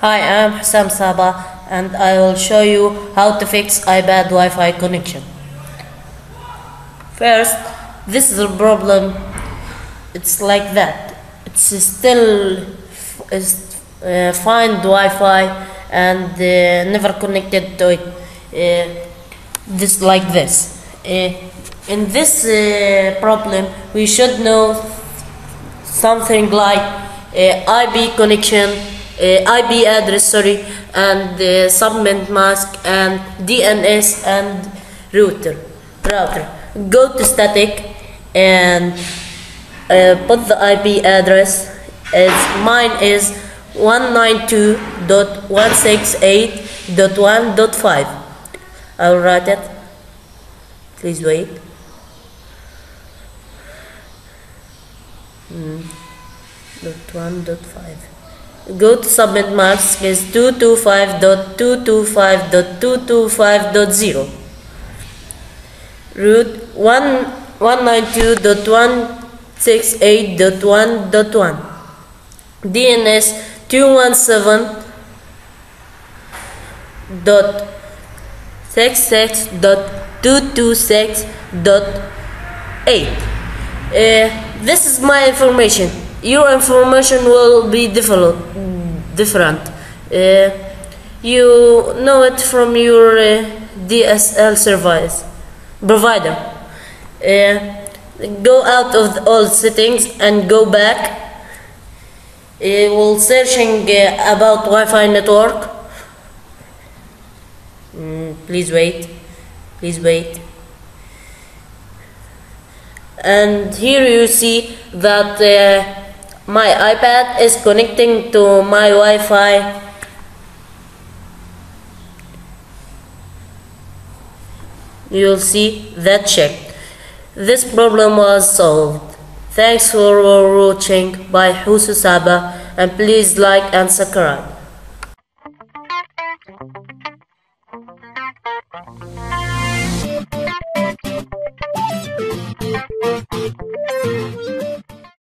Hi, I'm HUSSAM SABA and I will show you how to fix iPad Wi-Fi connection. First, this is a problem. It's like that. It's still find Wi-Fi and never connected to it. This like this. In this problem, we should know something like IP connection, IP address, and subnet mask and DNS and router. Go to static and put the IP address. Mine is 192.168.1.5. I'll write it. Please wait. .1.5. Go to subnet mask is 225.225.225.0. Root 192.168.1.1. DNS 217.66.226.8. This is my information. Your information will be different. You know it from your DSL service provider. Go out of all settings and go back. While searching about Wi-Fi network. Please wait. And here you see that my iPad is connecting to my Wi-Fi. You'll see that checked. This problem was solved. Thanks for watching by HUSSAM SABA, and please like and subscribe.